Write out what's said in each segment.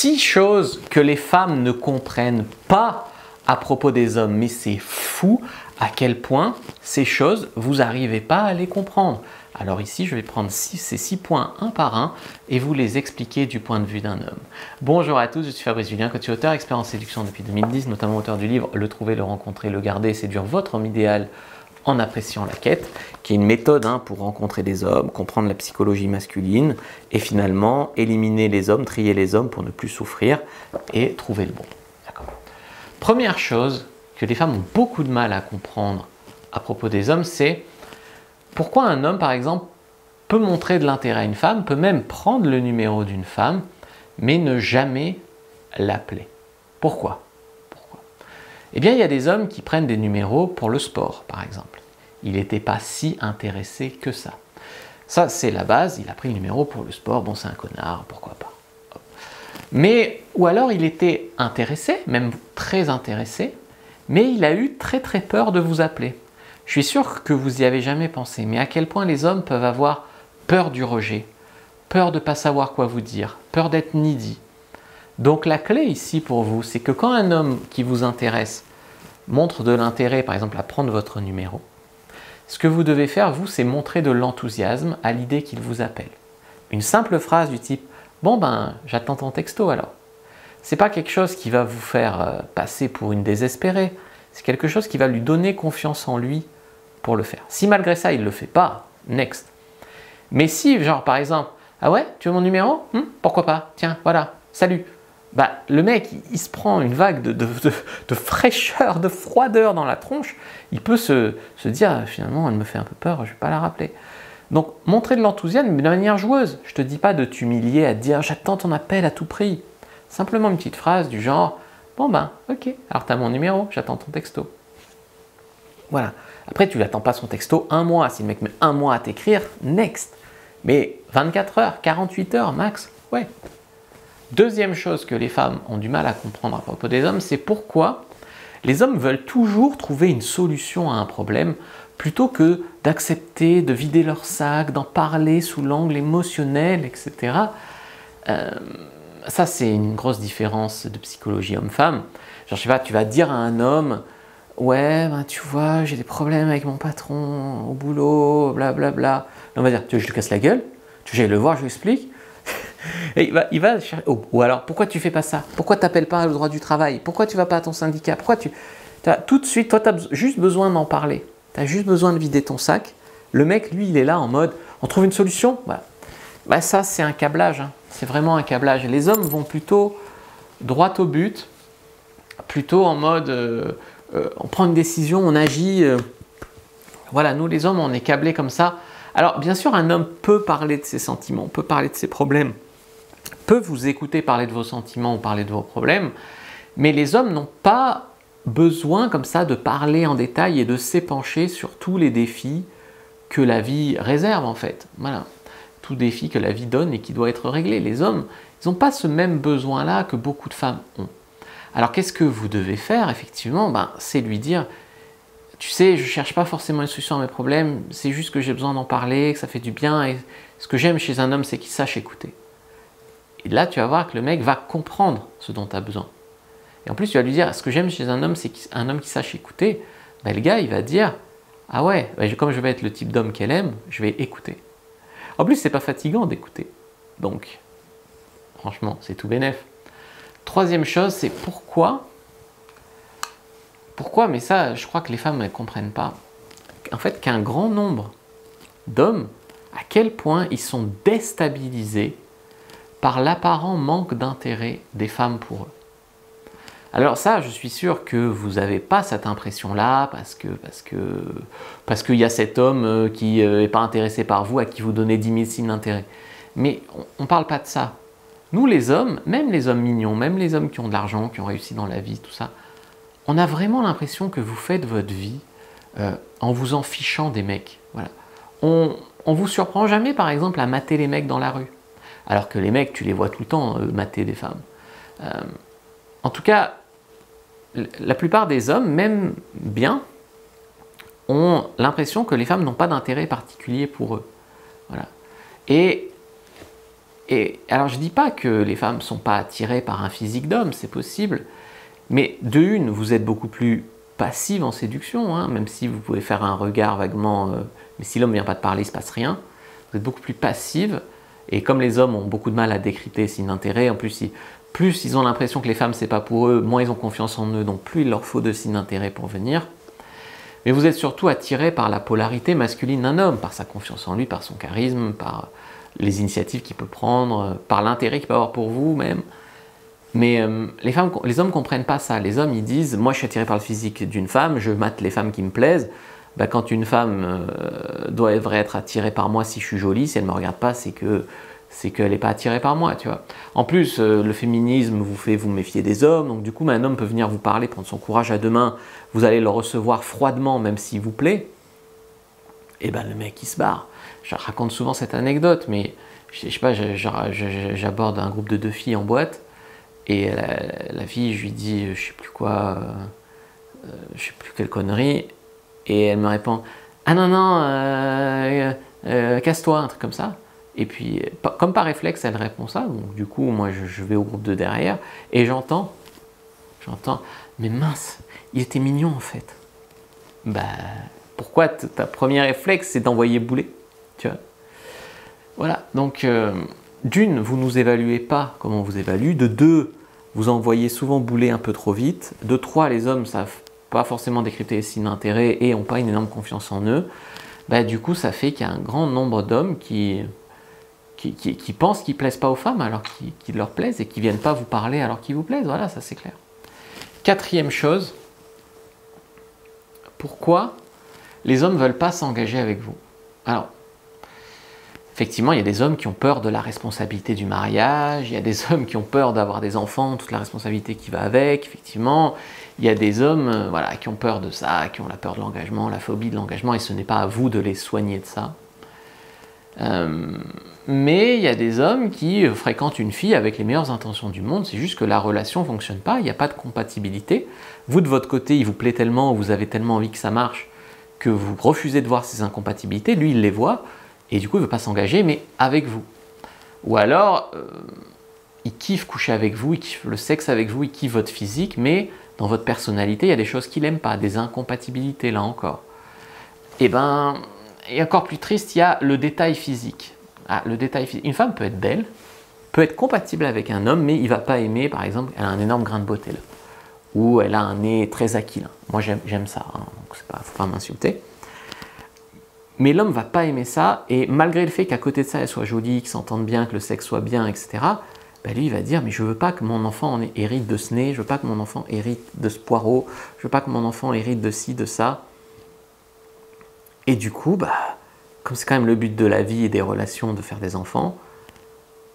6 choses que les femmes ne comprennent pas à propos des hommes, mais c'est fou à quel point ces choses, vous n'arrivez pas à les comprendre. Alors ici, je vais prendre ces 6 points un par un et vous les expliquer du point de vue d'un homme. Bonjour à tous, je suis Fabrice Julien, coach et auteur, expert en séduction depuis 2010, notamment auteur du livre « Le trouver, le rencontrer, le garder, séduire votre homme idéal en appréciant la quête », qui est une méthode pour rencontrer des hommes, comprendre la psychologie masculine et finalement éliminer les hommes, trier les hommes pour ne plus souffrir et trouver le bon. Première chose que les femmes ont beaucoup de mal à comprendre à propos des hommes, c'est pourquoi un homme, par exemple, peut montrer de l'intérêt à une femme, peut même prendre le numéro d'une femme, mais ne jamais l'appeler. Pourquoi? Eh bien, il y a des hommes qui prennent des numéros pour le sport, par exemple. Il n'était pas si intéressé que ça. Ça, c'est la base, il a pris le numéro pour le sport, bon, c'est un connard, pourquoi pas. Mais, ou alors il était intéressé, même très intéressé, mais il a eu très peur de vous appeler. Je suis sûr que vous n'y avez jamais pensé, mais à quel point les hommes peuvent avoir peur du rejet, peur de ne pas savoir quoi vous dire, peur d'être needy. Donc la clé ici pour vous, c'est que quand un homme qui vous intéresse montre de l'intérêt, par exemple à prendre votre numéro, ce que vous devez faire, vous, c'est montrer de l'enthousiasme à l'idée qu'il vous appelle. Une simple phrase du type « Bon ben, j'attends ton texto alors ». Ce n'est pas quelque chose qui va vous faire passer pour une désespérée, c'est quelque chose qui va lui donner confiance en lui pour le faire. Si malgré ça, il ne le fait pas, next. Mais si, genre par exemple, « Ah ouais, tu veux mon numéro? Pourquoi pas? Tiens, voilà, salut ». Bah, le mec, il se prend une vague de fraîcheur, de froideur dans la tronche, il peut se dire finalement elle me fait un peu peur, je ne vais pas la rappeler. Donc montrer de l'enthousiasme mais de manière joueuse. Je ne te dis pas de t'humilier, à te dire j'attends ton appel à tout prix. Simplement une petite phrase du genre bon ben ok, alors tu as mon numéro, j'attends ton texto. Voilà. Après tu n'attends pas son texto un mois, si le mec met un mois à t'écrire, next. Mais 24 heures, 48 heures max, ouais. Deuxième chose que les femmes ont du mal à comprendre à propos des hommes, c'est pourquoi les hommes veulent toujours trouver une solution à un problème plutôt que d'accepter, de vider leur sac, d'en parler sous l'angle émotionnel, etc. Ça, c'est une grosse différence de psychologie homme-femme. Genre, je sais pas, tu vas dire à un homme « Ouais, ben, tu vois, j'ai des problèmes avec mon patron au boulot, blablabla. » On va dire « Tu veux que je te casse la gueule? Tu veux que j'aille le voir, je lui explique ?» Et il va chercher. Oh, ou alors, pourquoi tu fais pas ça? Pourquoi tu n'appelles pas le droit du travail? Pourquoi tu vas pas à ton syndicat? Pourquoi tu... Tout de suite, toi, tu as juste besoin d'en parler. Tu as juste besoin de vider ton sac. Le mec, lui, il est là en mode, on trouve une solution? Voilà. Bah, ça, c'est un câblage. Hein. C'est vraiment un câblage. Les hommes vont plutôt droit au but, plutôt en mode, on prend une décision, on agit. Voilà, nous, les hommes, on est câblés comme ça. Alors, bien sûr, un homme peut parler de ses sentiments, peut parler de ses problèmes, peut vous écouter parler de vos sentiments ou parler de vos problèmes, mais les hommes n'ont pas besoin comme ça de parler en détail et de s'épancher sur tous les défis que la vie réserve en fait. Voilà, tout défi que la vie donne et qui doit être réglé. Les hommes, ils n'ont pas ce même besoin-là que beaucoup de femmes ont. Alors, qu'est-ce que vous devez faire effectivement? C'est lui dire... Tu sais, je ne cherche pas forcément une solution à mes problèmes, c'est juste que j'ai besoin d'en parler, que ça fait du bien. Et ce que j'aime chez un homme, c'est qu'il sache écouter. Et là, tu vas voir que le mec va comprendre ce dont tu as besoin. Et en plus, tu vas lui dire, ce que j'aime chez un homme, c'est un homme qui sache écouter. Ben, le gars, il va dire, ah ouais, ben, comme je vais être le type d'homme qu'elle aime, je vais écouter. En plus, c'est pas fatigant d'écouter. Donc, franchement, c'est tout bénef. Troisième chose, c'est pourquoi, mais ça, je crois que les femmes ne comprennent pas. En fait, qu'un grand nombre d'hommes, à quel point ils sont déstabilisés par l'apparent manque d'intérêt des femmes pour eux. Alors ça, je suis sûr que vous n'avez pas cette impression-là parce qu'il y a cet homme qui n'est pas intéressé par vous, à qui vous donnez 10 000 signes d'intérêt. Mais on ne parle pas de ça. Nous, les hommes, même les hommes mignons, même les hommes qui ont de l'argent, qui ont réussi dans la vie, tout ça, on a vraiment l'impression que vous faites votre vie en vous en fichant des mecs. Voilà. On vous surprend jamais, par exemple, à mater les mecs dans la rue. Alors que les mecs, tu les vois tout le temps mater des femmes. En tout cas, la plupart des hommes, même bien, ont l'impression que les femmes n'ont pas d'intérêt particulier pour eux. Voilà. Et Et alors je dis pas que les femmes sont pas attirées par un physique d'homme, c'est possible, mais de une, vous êtes beaucoup plus passive en séduction, hein, même si vous pouvez faire un regard vaguement, mais si l'homme ne vient pas te parler, il ne se passe rien, vous êtes beaucoup plus passive, et comme les hommes ont beaucoup de mal à décrypter signes d'intérêt, en plus ils ont l'impression que les femmes c'est pas pour eux, moins ils ont confiance en eux, donc plus il leur faut de signes d'intérêt pour venir. Mais vous êtes surtout attiré par la polarité masculine d'un homme, par sa confiance en lui, par son charisme, par les initiatives qu'il peut prendre, par l'intérêt qu'il peut avoir pour vous même. Mais les hommes ne comprennent pas ça. Les hommes, ils disent, moi je suis attiré par le physique d'une femme, je mate les femmes qui me plaisent. Ben, quand une femme devrait être attirée par moi si je suis jolie, si elle ne me regarde pas, c'est qu'elle n'est pas attirée par moi, tu vois. En plus, le féminisme vous fait vous méfier des hommes, donc du coup, un homme peut venir vous parler, prendre son courage à deux mains, vous allez le recevoir froidement, même s'il vous plaît, et ben le mec, il se barre. Je raconte souvent cette anecdote, mais je sais pas, j'aborde un groupe de 2 filles en boîte, et la fille, je lui dis, je sais plus quoi, je sais plus quelle connerie, et elle me répond, ah non, non, casse-toi, un truc comme ça. Et puis, comme par réflexe, elle répond ça, donc du coup, moi, je vais au groupe de derrière, et j'entends, mais mince, il était mignon en fait. Bah, pourquoi ta premier réflexe, c'est d'envoyer bouler, tu vois. Voilà, donc, d'une, vous ne nous évaluez pas comme on vous évalue, de deux, vous envoyez souvent bouler un peu trop vite, de trois, les hommes savent pas forcément décrypter les signes d'intérêt et n'ont pas une énorme confiance en eux. Bah, du coup, ça fait qu'il y a un grand nombre d'hommes qui pensent qu'ils ne plaisent pas aux femmes alors qu'ils leur plaisent et qui ne viennent pas vous parler alors qu'ils vous plaisent. Voilà, ça c'est clair. Quatrième chose, pourquoi les hommes ne veulent pas s'engager avec vous? Alors, effectivement, il y a des hommes qui ont peur de la responsabilité du mariage, il y a des hommes qui ont peur d'avoir des enfants, toute la responsabilité qui va avec, effectivement. Il y a des hommes voilà, qui ont peur de ça, qui ont la peur de l'engagement, la phobie de l'engagement, et ce n'est pas à vous de les soigner de ça. Mais il y a des hommes qui fréquentent une fille avec les meilleures intentions du monde, c'est juste que la relation ne fonctionne pas, il n'y a pas de compatibilité. Vous, de votre côté, il vous plaît tellement, vous avez tellement envie que ça marche, que vous refusez de voir ces incompatibilités, lui, il les voit, et du coup, il ne veut pas s'engager, mais avec vous. Ou alors, il kiffe coucher avec vous, il kiffe le sexe avec vous, il kiffe votre physique, mais dans votre personnalité, il y a des choses qu'il n'aime pas, des incompatibilités, là encore. Et ben, et encore plus triste, il y a le détail physique. Ah, le détail physique. Une femme peut être belle, peut être compatible avec un homme, mais il ne va pas aimer, par exemple, elle a un énorme grain de beauté là, ou elle a un nez très aquilin. Moi, j'aime ça, hein, donc il ne faut pas m'insulter. Mais l'homme ne va pas aimer ça, et malgré le fait qu'à côté de ça, elle soit jolie, qu'ils s'entendent bien, que le sexe soit bien, etc., ben lui, il va dire, mais je ne veux pas que mon enfant hérite de ce nez, je ne veux pas que mon enfant hérite de ce poireau, je ne veux pas que mon enfant hérite de ci, de ça. Et du coup, bah, comme c'est quand même le but de la vie et des relations de faire des enfants,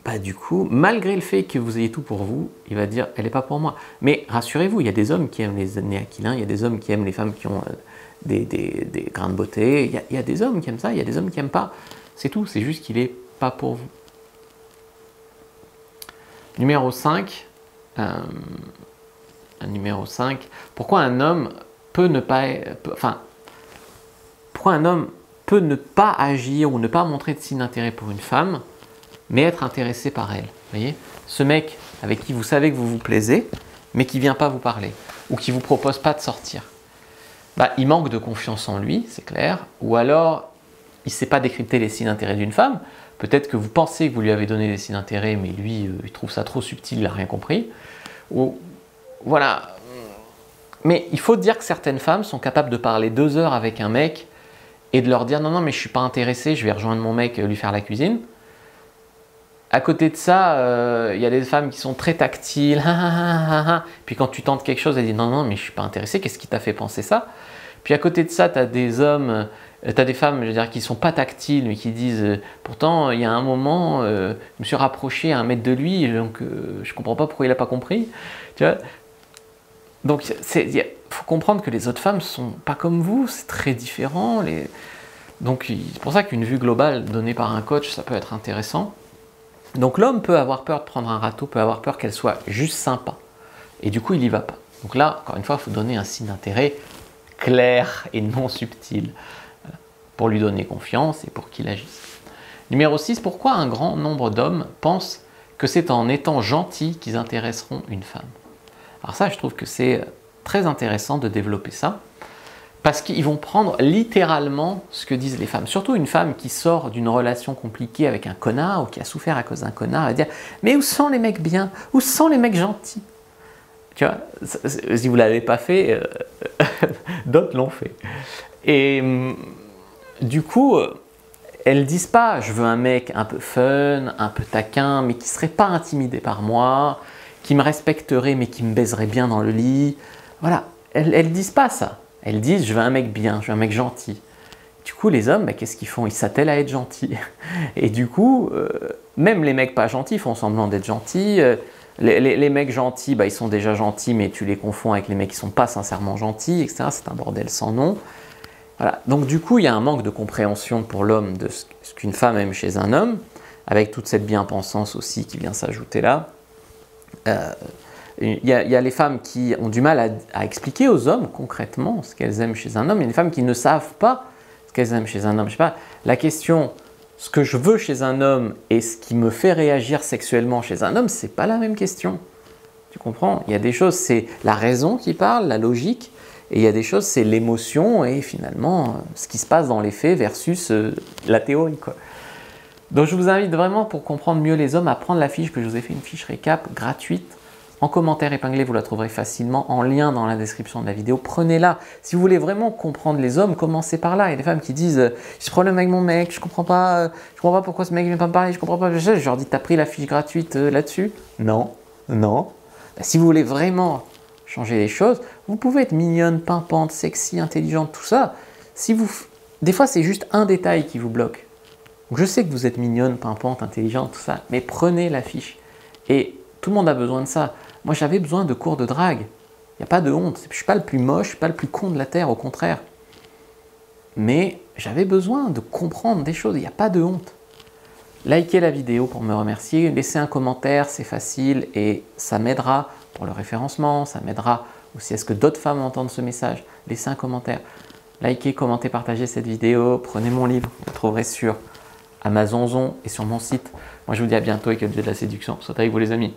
bah, du coup, malgré le fait que vous ayez tout pour vous, il va dire, elle n'est pas pour moi. Mais rassurez-vous, il y a des hommes qui aiment les nez aquilins, il y a des hommes qui aiment les femmes qui ont des grains de beauté, il y a des hommes qui aiment ça, il y a des hommes qui n'aiment pas. C'est tout, c'est juste qu'il n'est pas pour vous. Numéro 5, pourquoi un homme peut ne pas... pourquoi un homme peut ne pas agir ou ne pas montrer de signe d'intérêt pour une femme, mais être intéressé par elle. Vous voyez, ce mec avec qui vous savez que vous vous plaisez, mais qui ne vient pas vous parler, ou qui ne vous propose pas de sortir. Bah, il manque de confiance en lui, c'est clair, ou alors il ne sait pas décrypter les signes d'intérêt d'une femme. Peut-être que vous pensez que vous lui avez donné des signes d'intérêt, mais lui, il trouve ça trop subtil, il n'a rien compris. Ou, voilà. Mais il faut dire que certaines femmes sont capables de parler 2 heures avec un mec et de leur dire non, non, mais je ne suis pas intéressé, je vais rejoindre mon mec, lui faire la cuisine. À côté de ça, il y a des femmes qui sont très tactiles, puis quand tu tentes quelque chose, elles disent non, non, mais je ne suis pas intéressé, qu'est-ce qui t'a fait penser ça? Puis à côté de ça, tu as des hommes, tu as des femmes, je veux dire, qui ne sont pas tactiles, mais qui disent pourtant, il y a un moment, je me suis rapproché à 1 mètre de lui, donc je ne comprends pas pourquoi il n'a pas compris. Tu vois, donc il faut comprendre que les autres femmes ne sont pas comme vous, c'est très différent. Donc c'est pour ça qu'une vue globale donnée par un coach, ça peut être intéressant. Donc l'homme peut avoir peur de prendre un râteau, peut avoir peur qu'elle soit juste sympa. Et du coup, il n'y va pas. Donc là, encore une fois, il faut donner un signe d'intérêt clair et non subtil pour lui donner confiance et pour qu'il agisse. Numéro 6, pourquoi un grand nombre d'hommes pensent que c'est en étant gentils qu'ils intéresseront une femme? Alors ça, je trouve que c'est très intéressant de développer ça, parce qu'ils vont prendre littéralement ce que disent les femmes. Surtout une femme qui sort d'une relation compliquée avec un connard, ou qui a souffert à cause d'un connard, elle va dire « Mais où sont les mecs bien? Où sont les mecs gentils ?» Tu vois, si vous ne l'avez pas fait, d'autres l'ont fait. Et du coup, elles ne disent pas « je veux un mec un peu fun, un peu taquin, mais qui ne serait pas intimidé par moi, qui me respecterait mais qui me baiserait bien dans le lit ». Voilà, elles ne disent pas ça. Elles disent « je veux un mec bien, je veux un mec gentil ». Du coup, les hommes, qu'est-ce qu'ils font? Ils s'attellent à être gentils. Et du coup, même les mecs pas gentils font semblant d'être gentils. Les mecs gentils, ils sont déjà gentils, mais tu les confonds avec les mecs qui ne sont pas sincèrement gentils, etc. C'est un bordel sans nom. Voilà. Donc du coup, il y a un manque de compréhension pour l'homme de ce qu'une femme aime chez un homme, avec toute cette bien-pensance aussi qui vient s'ajouter là. Il y a les femmes qui ont du mal à expliquer aux hommes concrètement ce qu'elles aiment chez un homme. Il y a des femmes qui ne savent pas ce qu'elles aiment chez un homme. Je sais pas, la question... Ce que je veux chez un homme et ce qui me fait réagir sexuellement chez un homme, c'est pas la même question. Tu comprends? Il y a des choses, c'est la raison qui parle, la logique, et il y a des choses, c'est l'émotion et finalement ce qui se passe dans les faits versus la théorie, quoi. Donc je vous invite vraiment, pour comprendre mieux les hommes, à prendre la fiche que je vous ai fait, une fiche récap gratuite. En commentaire épinglé, vous la trouverez facilement, en lien dans la description de la vidéo. Prenez-la. Si vous voulez vraiment comprendre les hommes, commencez par là. Il y a des femmes qui disent « j'ai ce problème avec mon mec, je comprends pas pourquoi ce mec ne vient pas me parler, je comprends pas. » Je leur dis « t'as pris la fiche gratuite là-dessus ?» Non, non. Si vous voulez vraiment changer les choses, vous pouvez être mignonne, pimpante, sexy, intelligente, tout ça. Des fois, c'est juste un détail qui vous bloque. Donc, je sais que vous êtes mignonne, pimpante, intelligente, tout ça, mais prenez la fiche. Et tout le monde a besoin de ça. Moi, j'avais besoin de cours de drague. Il n'y a pas de honte. Je ne suis pas le plus moche, je ne suis pas le plus con de la Terre, au contraire. Mais j'avais besoin de comprendre des choses. Il n'y a pas de honte. Likez la vidéo pour me remercier. Laissez un commentaire, c'est facile et ça m'aidera pour le référencement. Ça m'aidera aussi à ce que d'autres femmes entendent ce message. Laissez un commentaire. Likez, commentez, partagez cette vidéo. Prenez mon livre. Vous le trouverez sur Amazon et sur mon site. Moi, je vous dis à bientôt et que le dieu de la séduction soit avec vous, les amis.